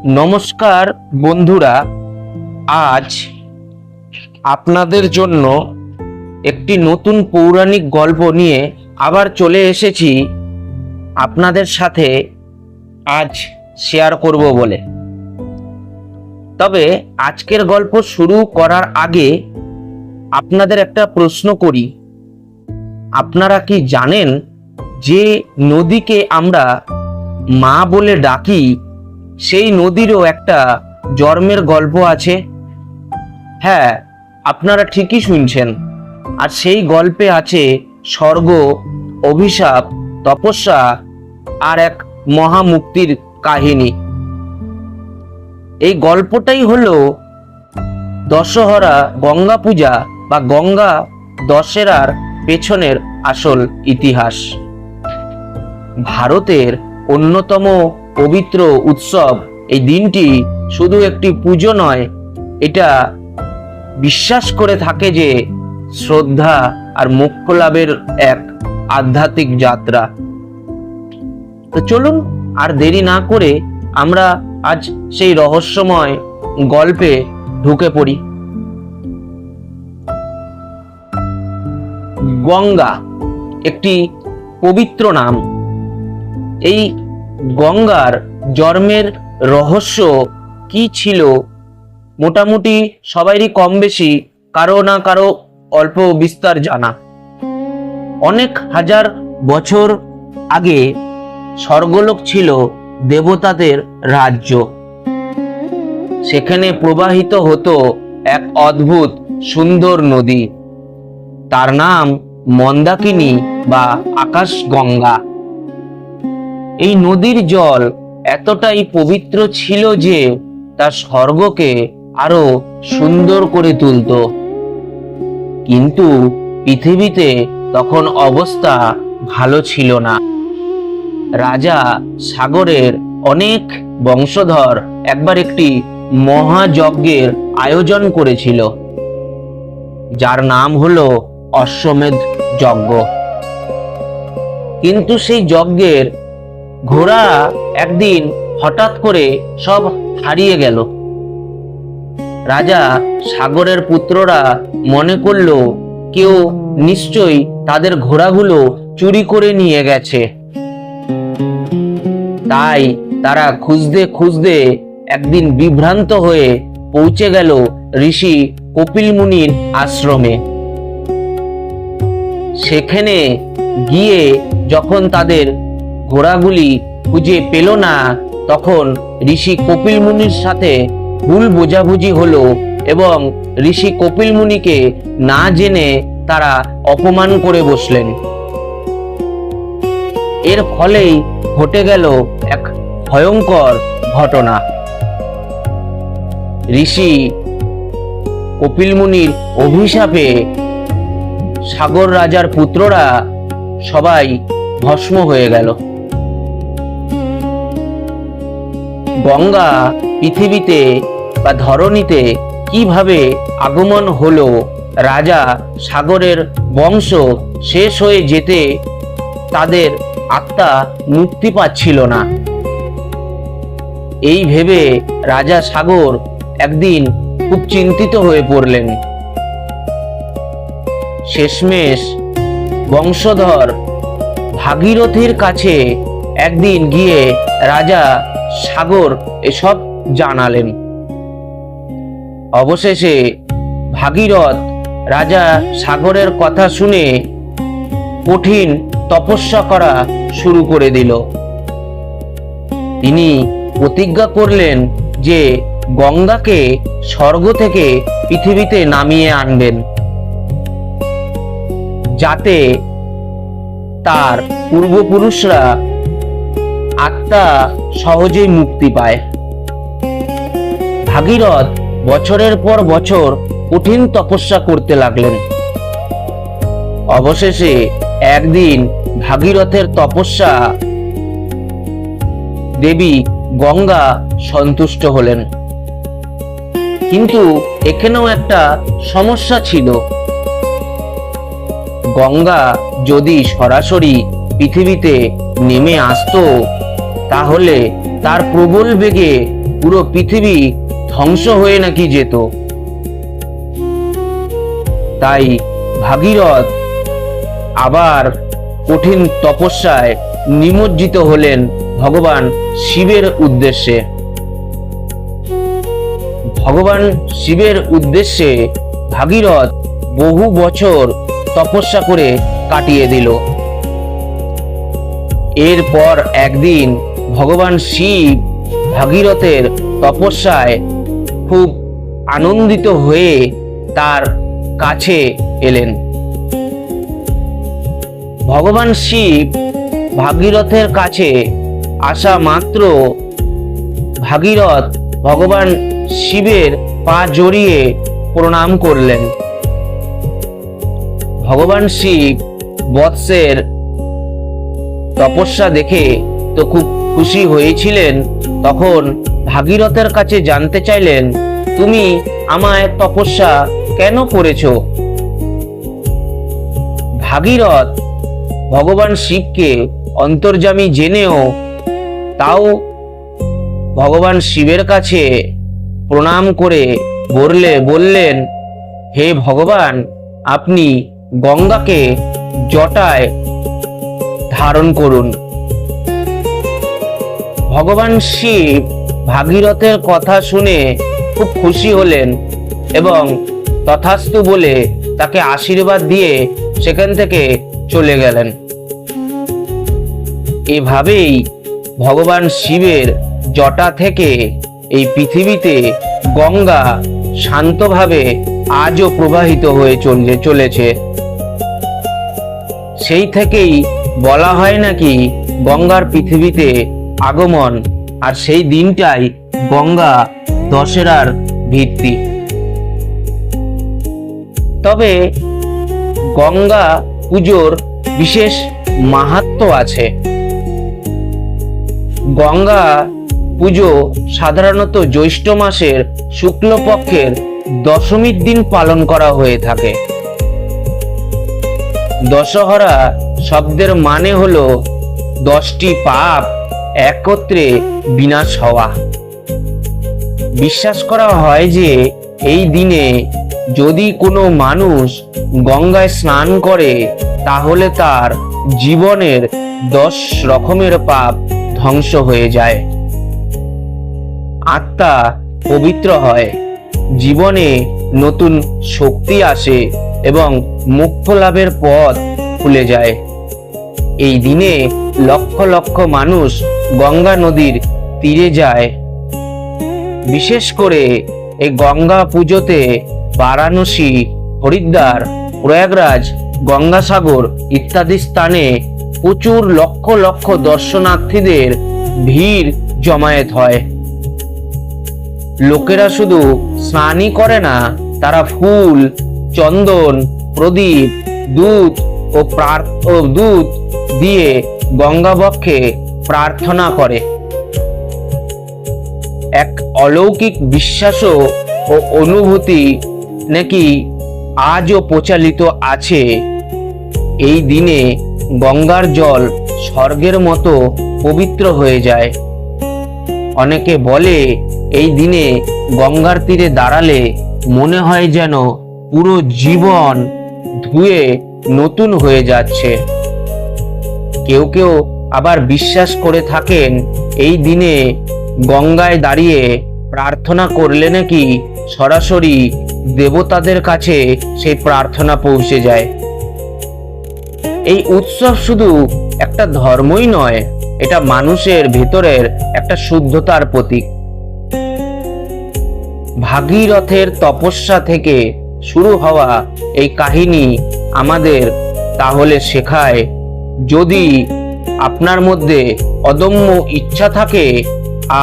নমস্কার বন্ধুরা, আজ আপনাদের জন্য একটি নতুন পৌরাণিক গল্প নিয়ে আবার চলে এসেছি আপনাদের সাথে আজ শেয়ার করব বলে। তবে আজকের গল্প শুরু করার আগে আপনাদের একটা প্রশ্ন করি। আপনারা কি জানেন যে নদীকে আমরা মা বলে ডাকি, সেই নদীরও একটা জন্মের গল্প আছে? হ্যাঁ, আপনারা ঠিকই শুনছেন। আর সেই গল্পে আছে স্বর্গ, অভিশাপ, তপস্যা আর এক মহামুক্তির কাহিনী। এই গল্পটাই হলো দশহরা গঙ্গা পূজা বা গঙ্গা দশেরার পেছনের আসল ইতিহাস। ভারতের অন্যতম পবিত্র উৎসব এই দিনটি শুধু একটি পুজো নয়, এটা বিশ্বাস করে থাকে যে শ্রদ্ধা আর মোক্ষ লাভের এক আধ্যাত্মিক যাত্রা। তো চলুন আর দেরি না করে আমরা আজ সেই রহস্যময় গল্পে ঢুকে পড়ি। গঙ্গা একটি পবিত্র নাম। এই গঙ্গার জন্মের রহস্য কি ছিল মোটামুটি সবারই কম বেশি কারো না কারো অল্প বিস্তার জানা। অনেক হাজার বছর আগে স্বর্গলোক ছিল দেবতাদের রাজ্য। সেখানে প্রবাহিত হতো এক অদ্ভুত সুন্দর নদী, তার নাম মন্দাকিনী বা আকাশ গঙ্গা। এই নদীর জল এতটাই পবিত্র ছিল যে তা স্বর্গকে আরো সুন্দর করে তুলত। কিন্তু পৃথিবীতে তখন অবস্থা ভালো ছিল না। রাজা সাগরের অনেক বংশধর একবার একটি মহাযজ্ঞের আয়োজন করেছিল, যার নাম হলো অশ্বমেধ যজ্ঞ। কিন্তু সেই যজ্ঞের ঘোড়া একদিন হঠাৎ করে সব হারিয়ে গেল। রাজা সাগরের পুত্ররা মনে করলো কেউ নিশ্চয়ই তাদের ঘোড়াগুলো চুরি করে নিয়ে গেছে। তাই তারা খুঁজতে খুঁজতে একদিন বিভ্রান্ত হয়ে পৌঁছে গেল ঋষি কপিল মুনির আশ্রমে। সেখানে গিয়ে যখন তাদের ঘোড়াগুলি খুঁজে পেল না, তখন ঋষি কপিল মুনির সাথে ভুল বোঝাবুঝি হলো এবং ঋষি কপিল মুনিকে না জেনে তারা অপমান করে বসলেন। এর ফলেই ঘটে গেল এক ভয়ঙ্কর ঘটনা। ঋষি কপিল মুনির অভিশাপে সাগর রাজার পুত্ররা সবাই ভস্ম হয়ে গেল। গঙ্গা পৃথিবীতে বা ধরণীতে কিভাবে আগমন হলো, রাজা সাগরের বংশ শেষ হয়ে যেতে তাদের আত্মা মুক্তি পাচ্ছিল না। এই ভেবে রাজা সাগর একদিন খুব চিন্তিত হয়ে পড়লেন। শেষমেশ বংশধর ভাগীরথীর কাছে একদিন গিয়ে রাজা সাগর এসব জানালেন। অবশেষে ভাগীরথ রাজা সাগরের কথা শুনে কঠিন তপস্যা করা শুরু করে দিল। তিনি প্রতিজ্ঞা করলেন যে গঙ্গাকে স্বর্গ থেকে পৃথিবীতে নামিয়ে আনবেন, যাতে তার পূর্বপুরুষরা আত্মা সহজেই মুক্তি পায়। ভাগীরথ বছরের পর বছর কঠিন তপস্যা করতে লাগলেন। অবশেষে একদিন ভাগীরথের তপস্যা দেবী গঙ্গা সন্তুষ্ট হলেন। কিন্তু এখানেও একটা সমস্যা ছিল। গঙ্গা যদি সরাসরি পৃথিবীতে নেমে আসতো, তাহলে তার প্রবল বেগে পুরো পৃথিবী ধ্বংস হয়ে নাকি যেত। তাই ভাগীরথ আবার কঠিন তপস্যায় নিমজ্জিত হলেন ভগবান শিবের উদ্দেশ্যে। ভগবান শিবের উদ্দেশ্যে ভাগীরথ বহু বছর তপস্যা করে কাটিয়ে দিল। এরপর একদিন ভগবান শিব ভাগীরথের তপস্যায় খুব আনন্দিত হয়ে তার কাছে এলেন। ভগবান শিব ভাগীরথের কাছে আসা মাত্র ভাগীরথ ভগবান শিবের পা জড়িয়ে প্রণাম করলেন। ভগবান শিব বৎসের তপস্যা দেখে তো খুব খুশি হয়েছিলেন। তখন ভাগীরথের কাছে জানতে চাইলেন, তুমি আমায় তপস্যা কেন করেছ? ভাগীরথ ভগবান শিবকে অন্তর্যামী জেনেও তাও ভগবান শিবের কাছে প্রণাম করে বললেন, হে ভগবান, আপনি গঙ্গাকে জটায় ধারণ করুন। ভগবান শিব ভাগীরথের কথা শুনে খুব খুশি হলেন এবং তথাস্তু বলে তাকে আশীর্বাদ দিয়ে সেখান থেকে চলে গেলেন। এভাবেই ভগবান শিবের জটা থেকে এই পৃথিবীতে গঙ্গা শান্তভাবে আজও প্রবাহিত হয়ে চলেছে। সেই থেকেই বলা হয় নাকি গঙ্গার পৃথিবীতে আগমন, আর সেই দিনটাই গঙ্গা দশেরার ভিত্তি। তবে গঙ্গা পুজোর বিশেষ মাহাত্ম্য আছে। গঙ্গা পুজো সাধারণত জ্যৈষ্ঠ মাসের শুক্লপক্ষের দশমীর দিন পালন করা হয়ে থাকে। দশহরা শব্দের মানে হলো 10টি পাপ একত্রে বিনাশ হওয়া। বিশ্বাস করা হয় যে এই দিনে যদি কোনো মানুষ গঙ্গায় স্নান করে তাহলে তার জীবনের 10 রকমের পাপ ধ্বংস হয়ে যায়, আত্মা পবিত্র হয়, জীবনে নতুন শক্তি আসে এবং মোক্ষ লাভের পথ খুলে যায়। এই দিনে লক্ষ লক্ষ মানুষ গঙ্গা নদীর তীরে যায়। বিশেষ করে এই গঙ্গা পুজোতে বারাণসী, হরিদ্বার, প্রয়াগরাজ, গঙ্গাসাগর ইত্যাদি স্থানে প্রচুর লক্ষ লক্ষ দর্শনার্থীদের ভিড় জমায়েত হয়। লোকেরা শুধু স্নানই করে না, তারা ফুল, চন্দন, প্রদীপ, দুধ ও দুধ দিয়ে গঙ্গাবক্ষে প্রার্থনা করে। এক অলৌকিক বিশ্বাস ও অনুভূতি নাকি আজও প্রচলিত আছে। এই দিনে গঙ্গার জল স্বর্গের মতো পবিত্র হয়ে যায়। অনেকে বলে এই দিনে গঙ্গার তীরে দাঁড়ালে মনে হয় যেন পুরো জীবন ধুয়ে নতুন হয়ে যাচ্ছে। কেউ কেউ আবার বিশ্বাস করে থাকেন এই দিনে গঙ্গায় দাঁড়িয়ে প্রার্থনা করলে নাকি সরাসরি দেবতাদের কাছে সেই প্রার্থনা পৌঁছে যায়। এই উৎসব শুধু একটা ধর্মই নয়, এটা মানুষের ভেতরের একটা শুদ্ধতার প্রতীক। ভাগীরথের তপস্যা থেকে শুরু হওয়া এই কাহিনী আমাদের তাহলে শেখায়, যদি আপনার মধ্যে অদম্য ইচ্ছা থাকে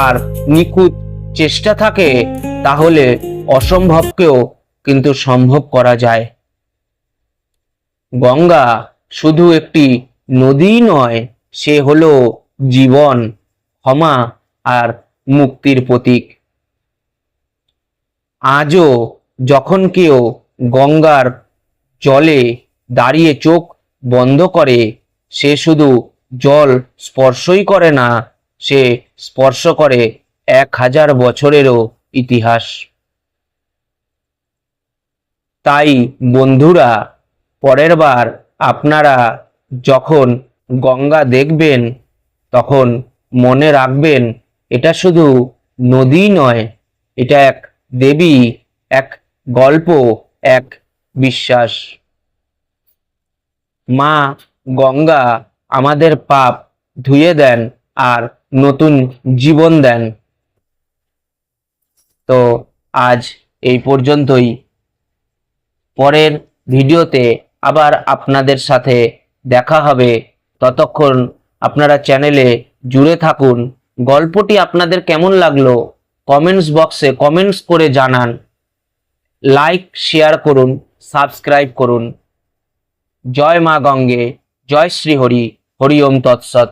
আর নিখুঁত চেষ্টা থাকে তাহলে অসম্ভবকেও কিন্তু সম্ভব করা যায়। গঙ্গা শুধু একটি নদী নয়, সে হলো জীবন, ক্ষমা আর মুক্তির প্রতীক। আজও যখন কেউ গঙ্গার জলে দাঁড়িয়ে চোখ বন্ধ করে, সে শুধু জল স্পর্শই করে না, সে স্পর্শ করে 1000 বছরেরও ইতিহাস। তাই বন্ধুরা, পরের বার আপনারা যখন গঙ্গা দেখবেন তখন মনে রাখবেন এটা শুধু নদী নয়, এটা এক দেবী, এক গল্প, এক বিশ্বাস। মা গঙ্গা আমাদের পাপ ধুয়ে দেন আর নতুন জীবন দেন। তো আজ এই পর্যন্তই। পরের ভিডিওতে আবার আপনাদের সাথে দেখা হবে। ততক্ষণ আপনারা চ্যানেলে জুড়ে থাকুন। গল্পটি আপনাদের কেমন লাগলো কমেন্টস বক্সে কমেন্টস করে জানান। লাইক শেয়ার করুন, সাবস্ক্রাইব করুন। জয় মা গঙ্গে, জয় শ্রী হরি, হরি ওম তৎসৎ।